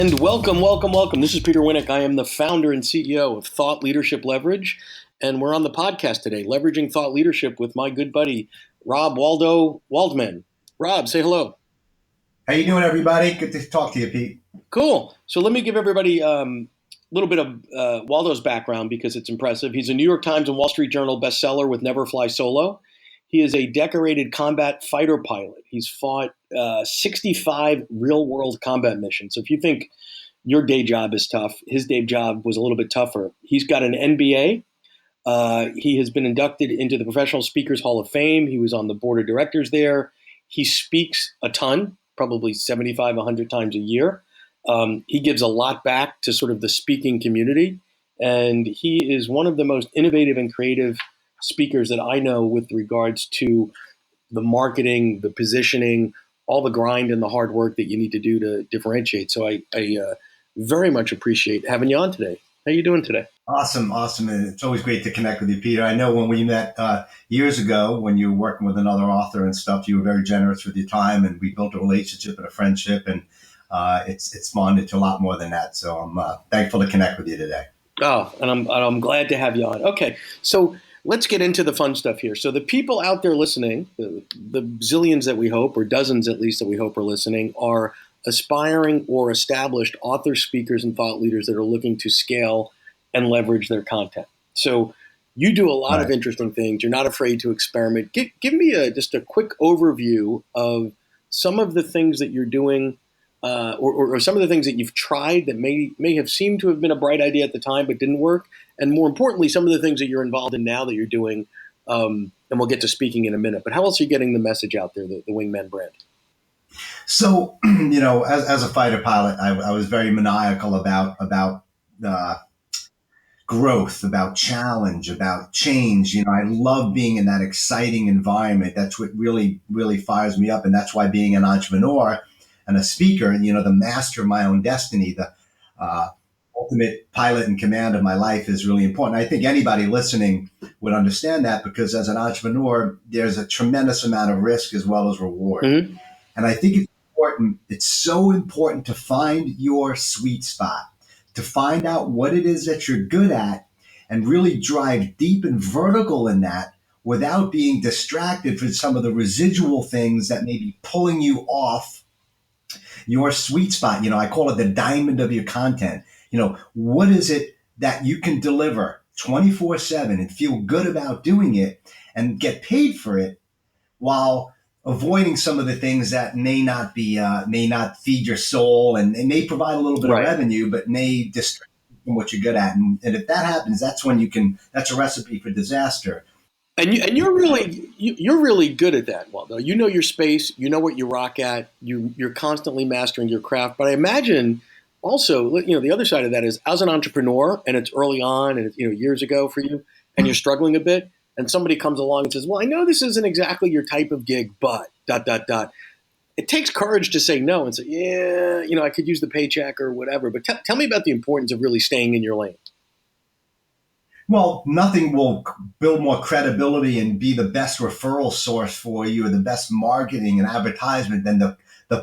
And welcome. This is Peter Winick. I am the founder and CEO of Thought Leadership Leverage, and we're on the podcast today, leveraging thought leadership with my good buddy, Waldo Waldman. Rob, say hello. How you doing, everybody? Good to talk to you, Pete. Cool. So let me give everybody a little bit of Waldo's background because it's impressive. He's a New York Times and Wall Street Journal bestseller with Never Fly Solo. He is a decorated combat fighter pilot. He's fought 65 real-world combat missions. So if you think your day job is tough, his day job was a little bit tougher. He's got an MBA. He has been inducted into the Professional Speakers Hall of Fame. He was on the board of directors there. He speaks a ton, probably 75, 100 times a year. He gives a lot back to sort of the speaking community. And he is one of the most innovative and creative speakers that I know with regards to the marketing, the positioning, all the grind and the hard work that you need to do to differentiate. So I very much appreciate having you on today. How are you doing today? Awesome. And it's always great to connect with you, Peter. I know when we met years ago, when you were working with another author and stuff, you were very generous with your time, and we built a relationship and a friendship, and it's spawned into a lot more than that. So I'm thankful to connect with you today. Oh, and I'm glad to have you on. Okay, so let's get into the fun stuff here. So the people out there listening, the zillions that we hope, or dozens at least that we hope are listening, are aspiring or established authors, speakers, and thought leaders that are looking to scale and leverage their content. So you do a lot of interesting things. You're not afraid to experiment. Give me just a quick overview of some of the things that you're doing or some of the things that you've tried that may have seemed to have been a bright idea at the time but didn't work. And more importantly, some of the things that you're involved in now that you're doing, and we'll get to speaking in a minute. But how else are you getting the message out there, the Wingman brand? So, as a fighter pilot, I was very maniacal about growth, about challenge, about change. I love being in that exciting environment. That's what really, really fires me up. And that's why being an entrepreneur and a speaker, the master of my own destiny, the ultimate pilot in command of my life is really important. I think anybody listening would understand that because as an entrepreneur, there's a tremendous amount of risk as well as reward. Mm-hmm. And I think it's important. It's so important to find your sweet spot, to find out what it is that you're good at and really drive deep and vertical in that without being distracted from some of the residual things that may be pulling you off your sweet spot. I call it the diamond of your content. What is it that you can deliver 24/7 and feel good about doing it and get paid for it while avoiding some of the things that may not feed your soul and may provide a little bit of revenue, but may distract you from what you're good at. And if that happens, that's when that's a recipe for disaster. And you're really good at that, Waldo. You know your space. You know what you rock at. You're constantly mastering your craft. But I imagine also, the other side of that is as an entrepreneur, and it's early on, and it's, years ago for you, and you're struggling a bit, and somebody comes along and says, "Well, I know this isn't exactly your type of gig, but ... It takes courage to say no and say, "Yeah, I could use the paycheck or whatever." But tell me about the importance of really staying in your lane. Well, nothing will build more credibility and be the best referral source for you or the best marketing and advertisement than the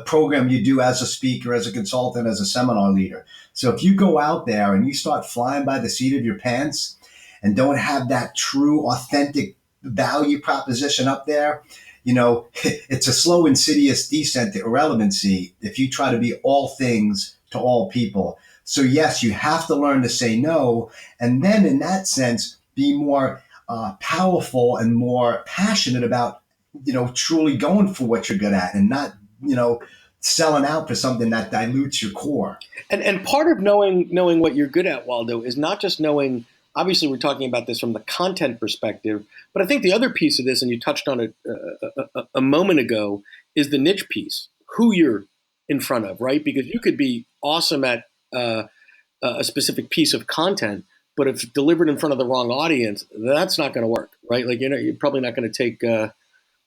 program you do as a speaker, as a consultant, as a seminar leader. So if you go out there and you start flying by the seat of your pants and don't have that true, authentic value proposition up there, it's a slow, insidious descent to irrelevancy if you try to be all things to all people. So yes, you have to learn to say no. And then in that sense, be more powerful and more passionate about, truly going for what you're good at and not, selling out for something that dilutes your core. And part of knowing what you're good at, Waldo, is not just knowing, obviously we're talking about this from the content perspective, but I think the other piece of this, and you touched on it a moment ago, is the niche piece, who you're in front of, right? Because you could be awesome at a specific piece of content, but if delivered in front of the wrong audience, that's not going to work, right? Like, you're probably not going to take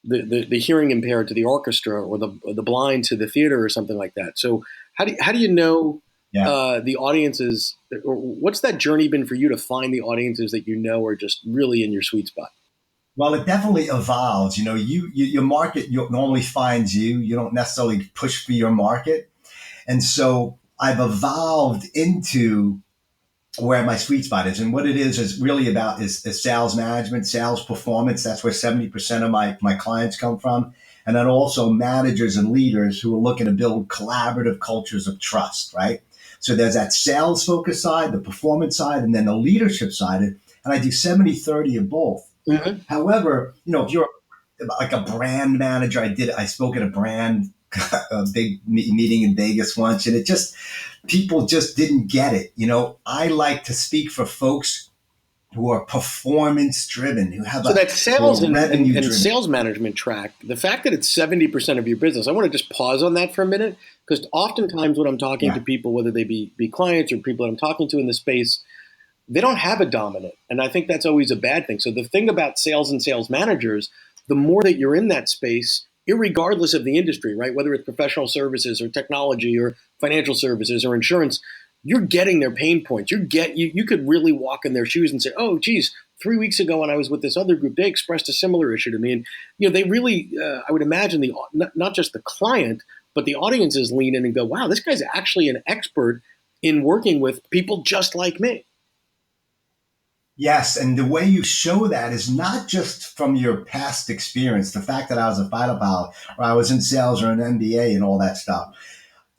the hearing impaired to the orchestra or the blind to the theater or something like that. So how do you know the audiences, or what's that journey been for you to find the audiences that are just really in your sweet spot? Well, it definitely evolves. Your market normally finds you. You don't necessarily push for your market. And so I've evolved into where my sweet spot is. And what it is really about is sales management, sales performance. That's where 70% of my clients come from. And then also managers and leaders who are looking to build collaborative cultures of trust, right? So there's that sales focus side, the performance side, and then the leadership side. And I do 70-30 of both. Mm-hmm. However, if you're like a brand manager, I spoke at a brand, a big meeting in Vegas once, and people just didn't get it. I like to speak for folks who are performance driven, who have so that sales and revenue sales management track, the fact that it's 70% of your business, I want to just pause on that for a minute, because oftentimes when I'm talking to people, whether they be clients or people that I'm talking to in the space, they don't have a dominant. And I think that's always a bad thing. So the thing about sales and sales managers, the more that you're in that space, irregardless of the industry, right? Whether it's professional services or technology or financial services or insurance, you're getting their pain points. You could really walk in their shoes and say, oh, geez, 3 weeks ago when I was with this other group, they expressed a similar issue to me. And, they really, I would imagine not just the client, but the audiences lean in and go, wow, this guy's actually an expert in working with people just like me. Yes, and the way you show that is not just from your past experience, the fact that I was a fighter pilot or I was in sales or an MBA and all that stuff.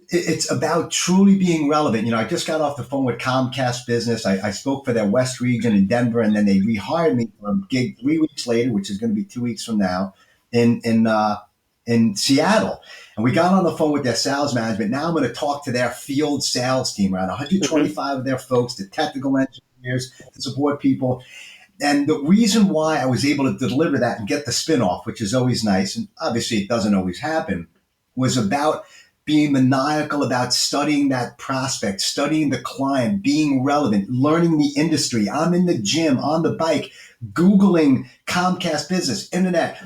It's about truly being relevant. I just got off the phone with Comcast Business. I spoke for their West region in Denver, and then they rehired me for a gig 3 weeks later, which is going to be 2 weeks from now, in Seattle. And we got on the phone with their sales management. Now I'm going to talk to their field sales team, around 125 of their folks, the technical engineers, the support people. And the reason why I was able to deliver that and get the spin-off, which is always nice, and obviously it doesn't always happen, was about being maniacal about studying that prospect, studying the client, being relevant, learning the industry. I'm in the gym, on the bike, Googling Comcast Business, internet,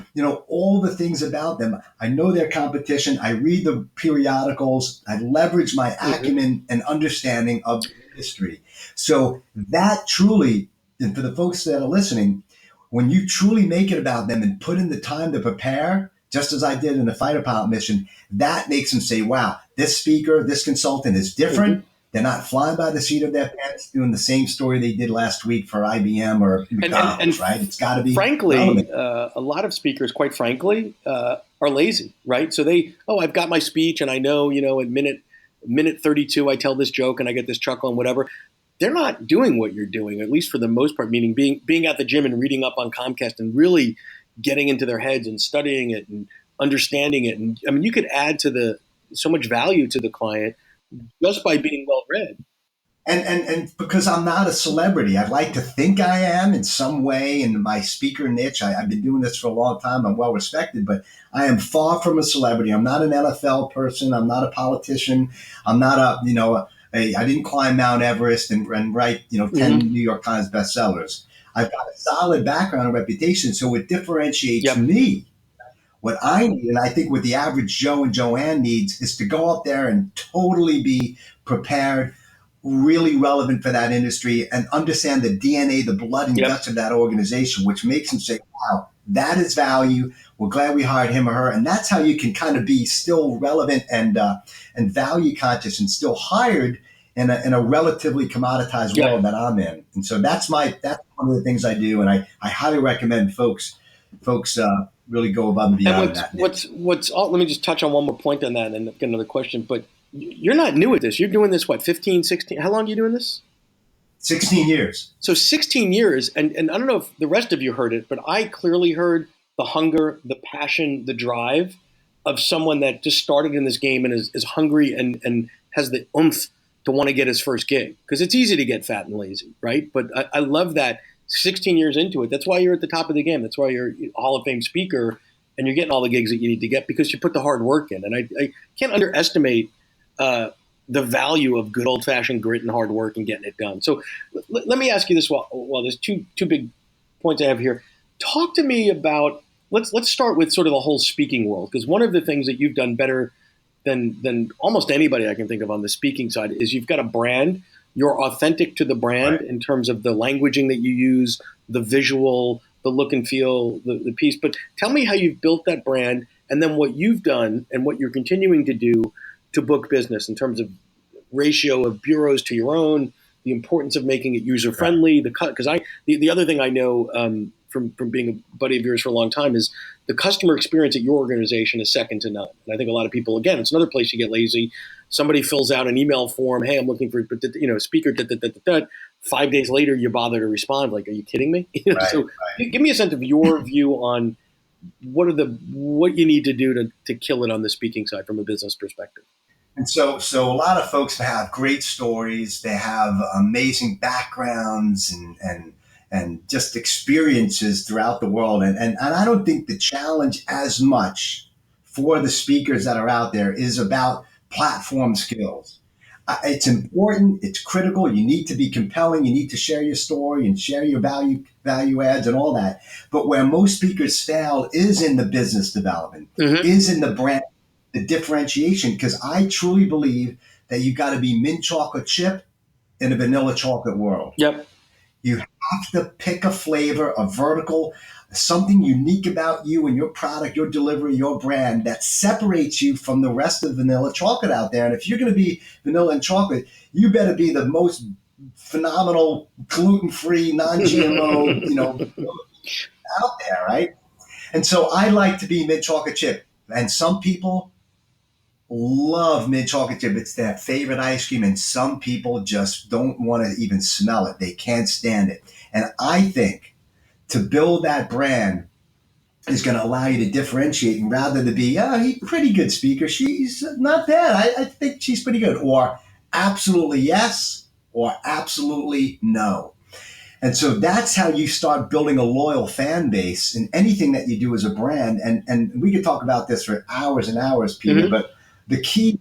all the things about them. I know their competition. I read the periodicals. I leverage my acumen and understanding of the industry. So that truly, and for the folks that are listening, when you truly make it about them and put in the time to prepare, just as I did in the fighter pilot mission, that makes them say, wow, this speaker, this consultant is different. They're not flying by the seat of their pants doing the same story they did last week for IBM or McDonald's, right? It's got to be frankly, a lot of speakers, quite frankly, are lazy, right? So I've got my speech and I know, at minute 32, I tell this joke and I get this chuckle and whatever. They're not doing what you're doing, at least for the most part, meaning being at the gym and reading up on Comcast and really getting into their heads and studying it and understanding it. And I mean, you could add to so much value to the client just by being well read. And because I'm not a celebrity, I'd like to think I am in some way in my speaker niche. I've been doing this for a long time. I'm well respected, but I am far from a celebrity. I'm not an NFL person. I'm not a politician. I'm not I didn't climb Mount Everest and write, 10 New York Times bestsellers. I've got a solid background and reputation, so it differentiates me. What I need, and I think what the average Joe and Joanne needs, is to go out there and totally be prepared, really relevant for that industry, and understand the DNA, the blood and guts of that organization, which makes them say, wow, that is value. We're glad we hired him or her. And that's how you can kind of be still relevant and value conscious and still hired in a relatively commoditized world that I'm in. And so that's one of the things I do. And I highly recommend folks really go above and beyond that. Let me just touch on one more point on that and then get another question. But you're not new at this. You're doing this, 15, 16? How long are you doing this? 16 years. So 16 years. And I don't know if the rest of you heard it, but I clearly heard the hunger, the passion, the drive of someone that just started in this game and is hungry and has the oomph to want to get his first gig. Because it's easy to get fat and lazy, right? But I love that 16 years into it. That's why you're at the top of the game. That's why you're a Hall of Fame speaker and you're getting all the gigs that you need to get because you put the hard work in. And I can't underestimate the value of good old-fashioned grit and hard work and getting it done. So let me ask you this while there's two big points I have here. Talk to me about, let's start with sort of the whole speaking world, because one of the things that you've done better than almost anybody I can think of on the speaking side is you've got a brand. You're authentic to the brand in terms of the languaging that you use, the visual, the look and feel, the piece. But tell me how you've built that brand and then what you've done and what you're continuing to do to book business in terms of ratio of bureaus to your own, the importance of making it user friendly. The other thing I know from being a buddy of yours for a long time is the customer experience at your organization is second to none. And I think a lot of people, again, it's another place you get lazy. Somebody fills out an email form. Hey, I'm looking for speaker. 5 days later, you bother to respond. Like, are you kidding me? Give me a sense of your view on what you need to do to kill it on the speaking side from a business perspective. And so a lot of folks have great stories. They have amazing backgrounds and just experiences throughout the world. And I don't think the challenge as much for the speakers that are out there is about platform skills. It's important. It's critical. You need to be compelling. You need to share your story and share your value adds and all that. But where most speakers fail is in the business development, is in the brand, the differentiation, because I truly believe that you got to be mint chocolate chip in a vanilla chocolate world. Yep. You have to pick a flavor, a vertical, something unique about you and your product, your delivery, your brand that separates you from the rest of vanilla chocolate out there. And if you're going to be vanilla and chocolate, you better be the most phenomenal, gluten-free, non-GMO, out there, right? And so I like to be mint chocolate chip. And some people love mint chocolate chip. It's their favorite ice cream. And some people just don't want to even smell it. They can't stand it. And I think to build that brand is going to allow you to differentiate, and rather than be, he's a pretty good speaker. She's not bad. I think she's pretty good. Or absolutely yes, or absolutely no. And so that's how you start building a loyal fan base in anything that you do as a brand. And we could talk about this for hours and hours, Peter, but the key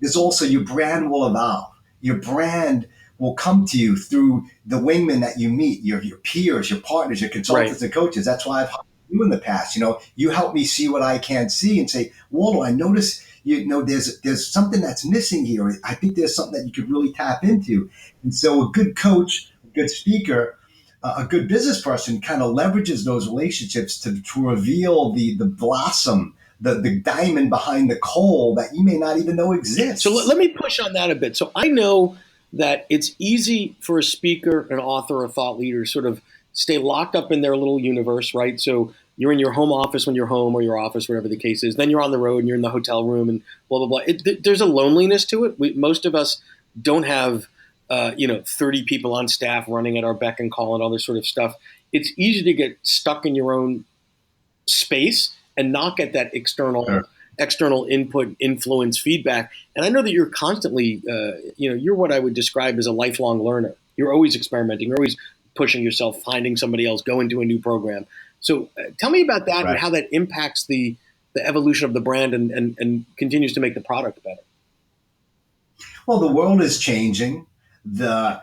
is also your brand will evolve. Your brand will come to you through the wingmen that you meet, your peers, your partners, your consultants and coaches. That's why I've hired you in the past. You help me see what I can't see and say, Waldo, I notice there's something that's missing here. I think there's something that you could really tap into. And so a good coach, a good speaker, a good business person kind of leverages those relationships to reveal the blossom, the diamond behind the coal that you may not even know exists. So let me push on that a bit. So I know that it's easy for a speaker, an author, a thought leader sort of stay locked up in their little universe, right? So you're in your home office when you're home, or your office, whatever the case is. Then you're on the road and you're in the hotel room and blah, blah, blah. There's a loneliness to it. Most of us don't have 30 people on staff running at our beck and call and all this sort of stuff. It's easy to get stuck in your own space and not get that external input, influence, feedback. And I know that you're constantly, you're what I would describe as a lifelong learner. You're always experimenting. You're always pushing yourself, finding somebody else, going to a new program. So tell me about that and how that impacts the evolution of the brand and continues to make the product better. Well, the world is changing. The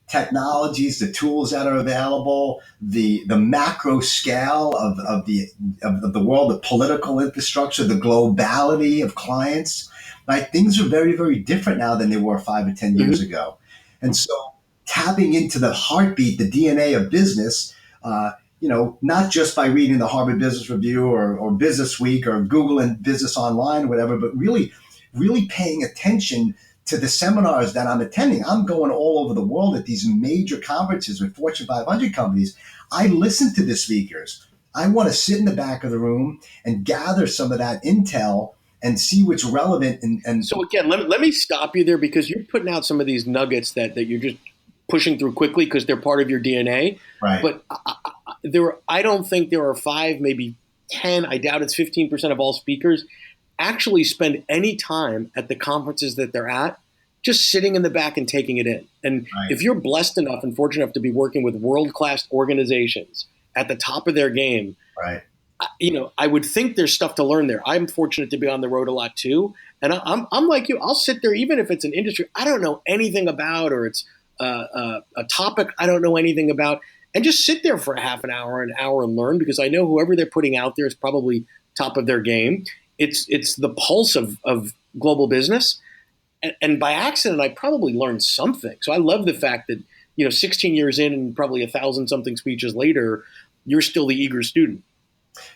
technologies, the tools that are available, the macro scale of the world, the political infrastructure, the globality of clients, right? Things are very, very different now than they were 5 or 10 years ago. And so tapping into the heartbeat, the DNA of business, not just by reading the Harvard Business Review or Business Week or Google and Business Online or whatever, but really, really paying attention to the seminars that I'm attending. I'm going all over the world at these major conferences with Fortune 500 companies. I listen to the speakers. I want to sit in the back of the room and gather some of that intel and see what's relevant. And so again, let me stop you there, because you're putting out some of these nuggets that you're just pushing through quickly because they're part of your DNA. Right. But I don't think there are 5, maybe 10, I doubt it's 15% of all speakers actually spend any time at the conferences that they're at, just sitting in the back and taking it in. And if you're blessed enough and fortunate enough to be working with world-class organizations at the top of their game, I would think there's stuff to learn there. I'm fortunate to be on the road a lot too. And I'm like you, I'll sit there, even if it's an industry I don't know anything about, or it's a topic I don't know anything about, and just sit there for a half an hour and learn, because I know whoever they're putting out there is probably top of their game. It's the pulse of global business. And by accident, I probably learned something. So I love the fact that, 16 years in and probably 1,000 something speeches later, you're still the eager student.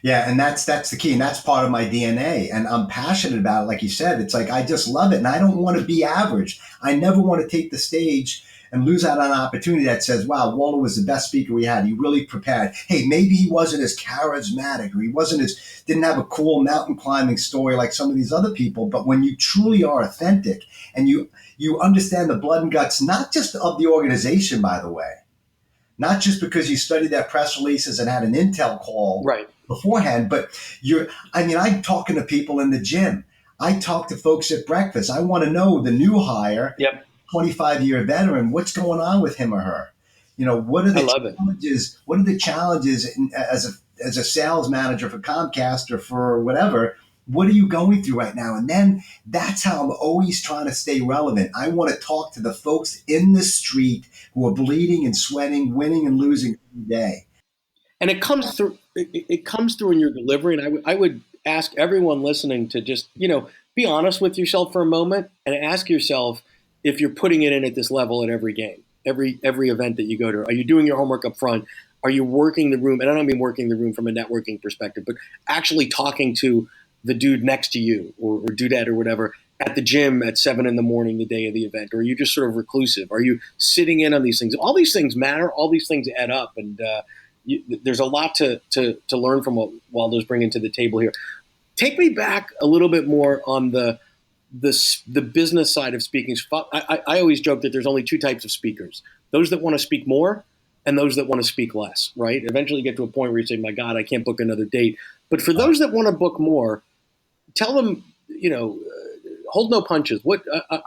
Yeah, and that's the key, and that's part of my DNA, and I'm passionate about it. Like you said, it's like I just love it, and I don't want to be average. I never want to take the stage and lose out on an opportunity that says, "Wow, Waldo was the best speaker we had. He really prepared. Hey, maybe he wasn't as charismatic, or he wasn't as didn't have a cool mountain climbing story like some of these other people. But when you truly are authentic and you understand the blood and guts, not just of the organization, by the way, not just because you studied their press releases and had an intel call Right. beforehand, but I'm talking to people in the gym. I talk to folks at breakfast. I want to know the new hire, Yep. 25-year veteran, what's going on with him or her? What are I the love it. challenges? What are the challenges as a sales manager for Comcast or for whatever? What are you going through right now? And then that's how I'm always trying to stay relevant. I want to talk to the folks in the street who are bleeding and sweating, winning and losing every day. And it comes through. It comes through in your delivery. And I would ask everyone listening to just be honest with yourself for a moment and ask yourself if you're putting it in at this level at every game, every event that you go to. Are you doing your homework up front? Are you working the room? And I don't mean working the room from a networking perspective, but actually talking to the dude next to you or dudette or whatever at the gym at 7 in the morning the day of the event? Or are you just sort of reclusive? Are you sitting in on these things? All these things matter. All these things add up. And there's a lot to learn from what Waldo's bringing to the table here. Take me back a little bit more on the business side of speaking. I always joke that there's only two types of speakers: those that want to speak more, and those that want to speak less. Right? Eventually, you get to a point where you say, "My God, I can't book another date." But for those that want to book more, tell them, hold no punches.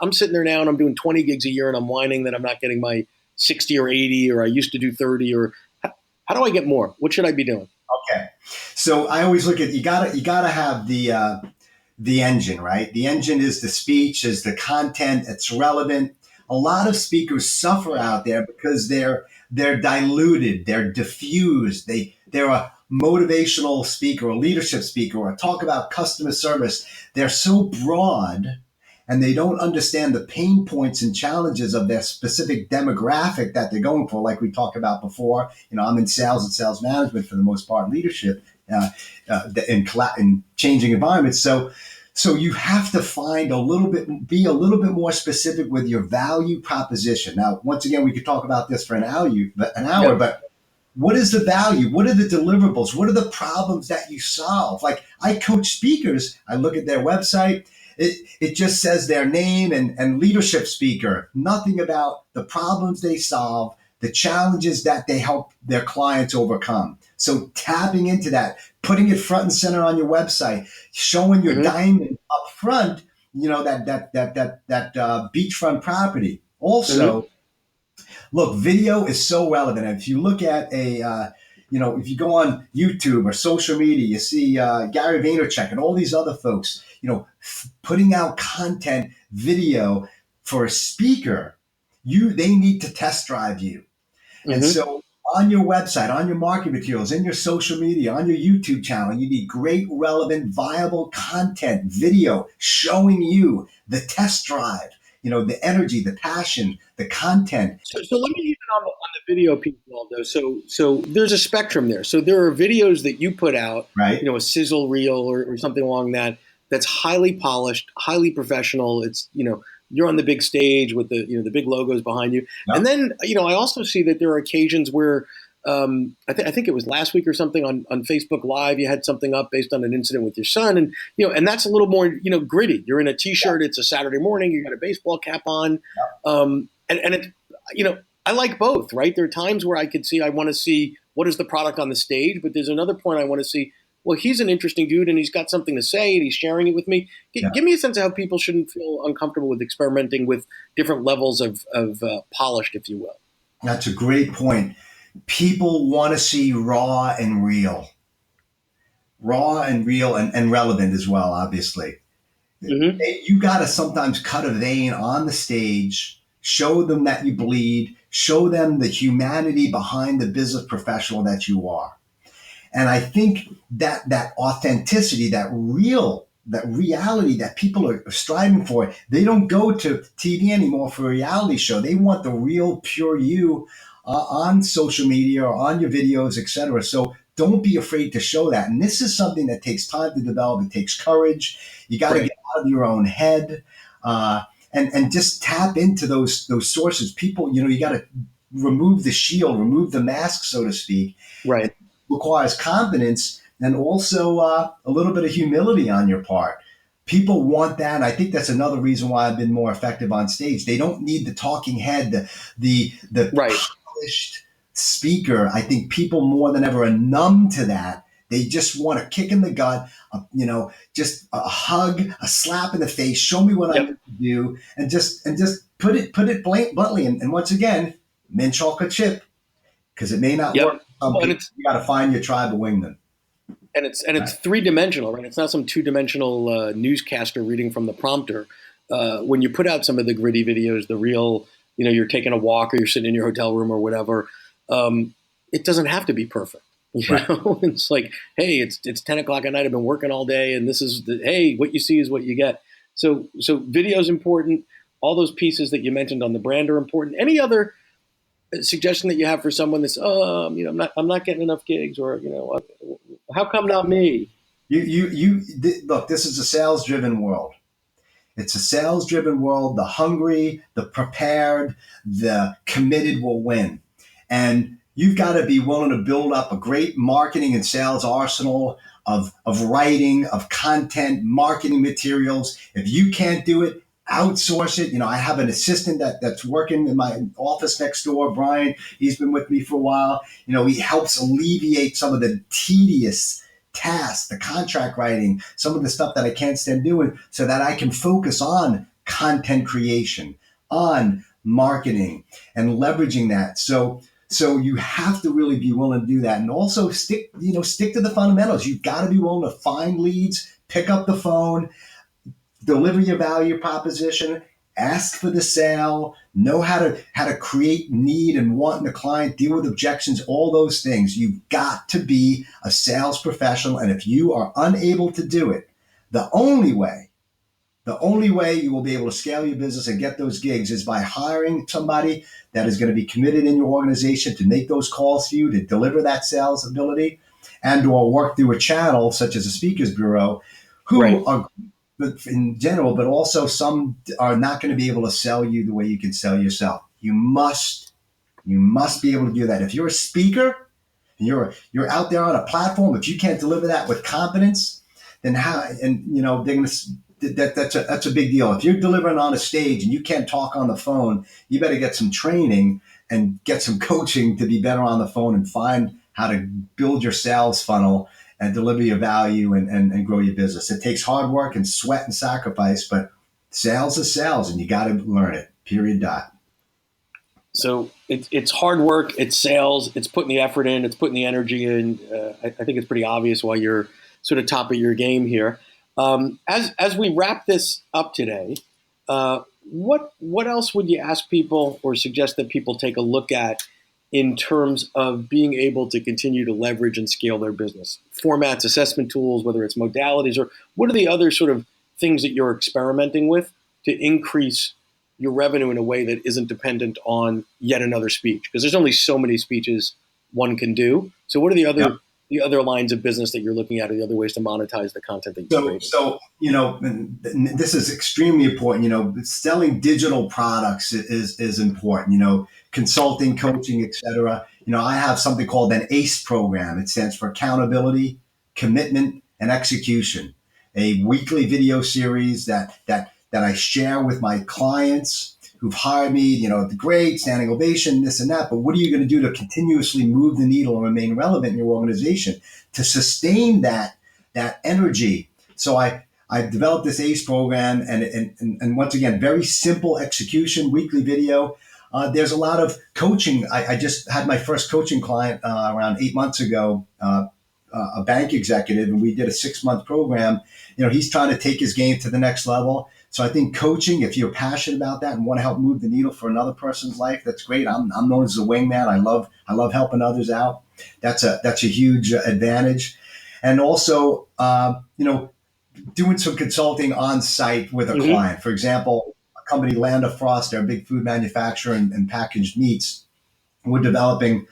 I'm sitting there now and I'm doing 20 gigs a year and I'm whining that I'm not getting my 60 or 80, or I used to do 30, or how do I get more? What should I be doing? Okay. So I always look at you gotta have the engine, right? The engine is the speech, is the content, it's relevant. A lot of speakers suffer out there because they're diluted, they're diffused, they're a motivational speaker, a leadership speaker, or talk about customer service. They're so broad and they don't understand the pain points and challenges of their specific demographic that they're going for. Like we talked about before, I'm in sales and sales management for the most part, leadership in changing environments. So you have to be a little bit more specific with your value proposition. Now, once again, we could talk about this for an hour, Yep. but what is the value? What are the deliverables? What are the problems that you solve? Like I coach speakers, I look at their website. It just says their name and leadership speaker, nothing about the problems they solve, the challenges that they help their clients overcome. So tapping into that, putting it front and center on your website, showing your Mm-hmm. diamond up front, that beachfront property. Mm-hmm. Also, look, video is so relevant. If you look at if you go on YouTube or social media, you see Gary Vaynerchuk and all these other folks, putting out content, video for a speaker. They need to test drive you. And Mm-hmm. so on your website, on your marketing materials, in your social media, on your YouTube channel, you need great, relevant, viable content, video showing you the test drive, the energy, the passion, the content. So let me hit it on the video piece, Waldo. So there's a spectrum there. So there are videos that you put out, Right? a sizzle reel or something along that's highly polished, highly professional. It's you're on the big stage with the big logos behind you, and Yep. then I also see that there are occasions where I think it was last week or something on Facebook Live. You had something up based on an incident with your son, and and that's a little more gritty. You're in a t-shirt. It's a Saturday morning. You got a baseball cap on, and it I like both. Right? There are times where I want to see what is the product on the stage, but there's another point I want to see. Well, he's an interesting dude, and he's got something to say, and he's sharing it with me. Yeah. Give me a sense of how people shouldn't feel uncomfortable with experimenting with different levels of polished, if you will. That's a great point. People want to see raw and real and relevant as well, obviously. Mm-hmm. You got to sometimes cut a vein on the stage, show them that you bleed, show them the humanity behind the business professional that you are. And I think that authenticity, that reality that people are striving for, they don't go to TV anymore for a reality show. They want the real, pure you on social media or on your videos, etc. So don't be afraid to show that. And this is something that takes time to develop. It takes courage. You got to Right. get out of your own head, and just tap into those sources. People, you got to remove the shield, remove the mask, so to speak. Right. It requires confidence and also a little bit of humility on your part. People want that. And I think that's another reason why I've been more effective on stage. They don't need the talking head, the Right. polished speaker. I think people more than ever are numb to that. They just want a kick in the gut, just a hug, a slap in the face. Show me what I need Yep. to do, and just put it bluntly. And once again, mint chocolate chip, because it may not Yep. work for some Well, and people. You got to find your tribe of wingmen. it's three dimensional, right? It's not some two dimensional newscaster reading from the prompter. When you put out some of the gritty videos, the real, you're taking a walk or you're sitting in your hotel room or whatever. It doesn't have to be perfect. Right. It's like, hey, it's 10 o'clock at night. I've been working all day, and this is hey, what you see is what you get. So video is important. All those pieces that you mentioned on the brand are important. Any other suggestion that you have for someone that's, I'm not getting enough gigs, or how come not me? Look. This is a sales driven world. It's a sales driven world. The hungry, the prepared, the committed will win. And you've got to be willing to build up a great marketing and sales arsenal of writing, of content, marketing materials. If you can't do it, outsource it. I have an assistant that's working in my office next door, Brian. He's been with me for a while. He helps alleviate some of the tedious tasks, the contract writing, some of the stuff that I can't stand doing, so that I can focus on content creation, on marketing, and leveraging that. So you have to really be willing to do that, and also stick to the fundamentals. You've got to be willing to find leads, pick up the phone, deliver your value proposition, ask for the sale, know how to create need and want in the client, deal with objections, all those things. You've got to be a sales professional. And if you are unable to do it, the only way you will be able to scale your business and get those gigs is by hiring somebody that is going to be committed in your organization to make those calls for you, to deliver that sales ability, and or work through a channel such as a speakers bureau, Right. who are in general, but also some are not going to be able to sell you the way you can sell yourself. You must be able to do that. If you're a speaker and you're out there on a platform, if you can't deliver that with confidence, then how? And they're going to. That's a big deal. If you're delivering on a stage and you can't talk on the phone, you better get some training and get some coaching to be better on the phone and find how to build your sales funnel and deliver your value and grow your business. It takes hard work and sweat and sacrifice, but sales is sales, and you got to learn it. Period. Dot. So it's hard work, it's sales, it's putting the effort in, it's putting the energy in. I think it's pretty obvious why you're sort of top of your game here. As we wrap this up today, what else would you ask people or suggest that people take a look at in terms of being able to continue to leverage and scale their business? Formats, assessment tools, whether it's modalities, or what are the other sort of things that you're experimenting with to increase your revenue in a way that isn't dependent on yet another speech? Because there's only so many speeches one can do. So what are the Yeah. other lines of business that you're looking at, or the other ways to monetize the content that you So, create? so this is extremely important. Selling digital products is important. Consulting, coaching, etc. I have something called an ACE program. It stands for accountability, commitment, and execution. A weekly video series that I share with my clients who've hired me. The great standing ovation, this and that. But what are you going to do to continuously move the needle and remain relevant in your organization to sustain that energy? So I developed this ACE program, and once again, very simple execution, weekly video. There's a lot of coaching. I just had my first coaching client around 8 months ago, a bank executive, and we did a 6-month program. He's trying to take his game to the next level. So I think coaching, if you're passionate about that and want to help move the needle for another person's life, that's great. I'm known as a wingman. I love helping others out. That's a huge advantage. And also, doing some consulting on site with a Mm-hmm. client. For example, a company, Land of Frost, they're a big food manufacturer and packaged meats. We're developing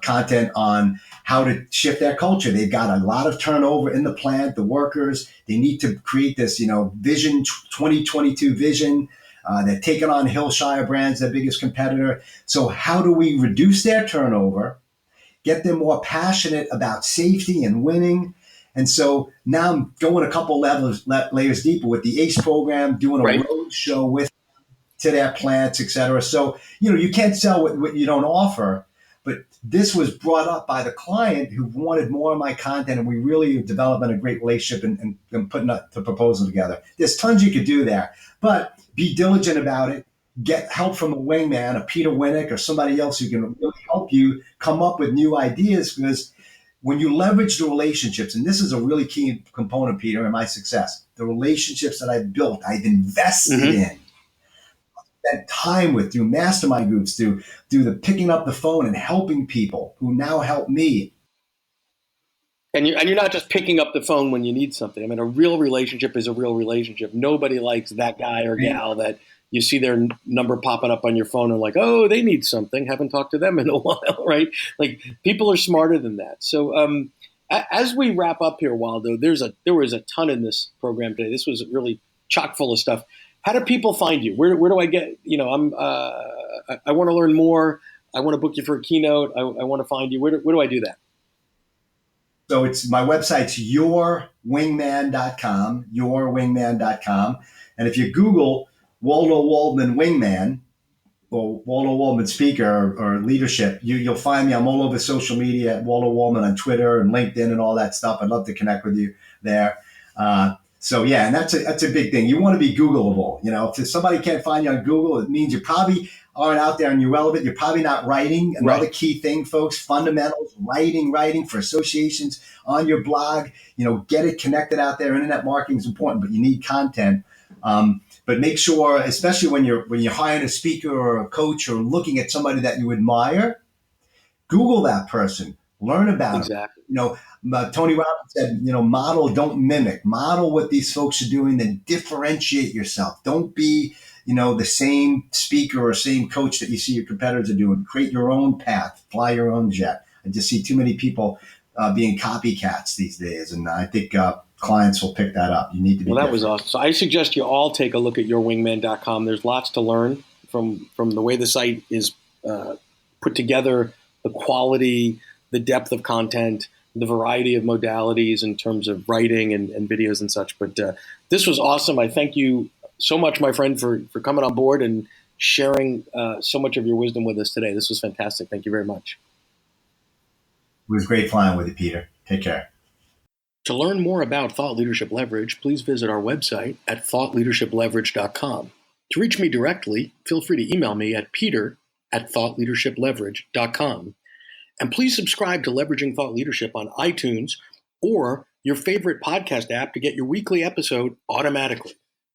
content on how to shift their culture. They've got a lot of turnover in the plant, the workers. They need to create this, vision 2022 vision. They're taking on Hillshire Brands, their biggest competitor. So how do we reduce their turnover, get them more passionate about safety and winning? And so now I'm going a couple layers deeper with the ACE program, doing a Right. road show with to their plants, et cetera. So, you can't sell what you don't offer. But this was brought up by the client who wanted more of my content, and we really developed a great relationship and putting the proposal together. There's tons you could do there, but be diligent about it. Get help from a wingman, a Peter Winick, or somebody else who can really help you come up with new ideas, because when you leverage the relationships, and this is a really key component, Peter, in my success, the relationships that I've built, I've invested in, spent time with, through mastermind groups, through the picking up the phone and helping people who now help me. And you're not just picking up the phone when you need something. I mean, a real relationship is a real relationship. Nobody likes that guy or gal that you see their number popping up on your phone and like, oh, they need something. Haven't talked to them in a while, right? Like, people are smarter than that. So as we wrap up here, Waldo, there was a ton in this program today. This was really chock full of stuff. How do people find you? Where do I get? I want to learn more. I want to book you for a keynote. I want to find you. Where do I do that? So it's my website's yourwingman.com. And if you Google Waldo Waldman Wingman or Waldo Waldman speaker or leadership, you'll find me. I'm all over social media at Waldo Waldman on Twitter and LinkedIn and all that stuff. I'd love to connect with you there. So yeah, and that's a big thing. You want to be Googleable. If somebody can't find you on Google, it means you probably aren't out there and you're relevant. You're probably not writing. Another Right. key thing, folks, fundamentals, writing for associations on your blog. Get it connected out there. Internet marketing is important, but you need content. But make sure, especially when you're hiring a speaker or a coach or looking at somebody that you admire, Google that person, learn about Exactly. it. Tony Robbins said, model, don't mimic. Model what these folks are doing, then differentiate yourself. Don't be, the same speaker or same coach that you see your competitors are doing. Create your own path, fly your own jet. I just see too many people being copycats these days, and I think clients will pick that up. You need to be. Well, that different. was awesome. So I suggest you all take a look at yourwingman.com. There's lots to learn from the way the site is put together, the quality, the depth of content, the variety of modalities in terms of writing and videos and such. But this was awesome. I thank you so much, my friend, for coming on board and sharing so much of your wisdom with us today. This was fantastic. Thank you very much. It was great flying with you, Peter. Take care. To learn more about Thought Leadership Leverage, please visit our website at thoughtleadershipleverage.com. To reach me directly, feel free to email me at peter@thoughtleadershipleverage.com. And please subscribe to Leveraging Thought Leadership on iTunes or your favorite podcast app to get your weekly episode automatically.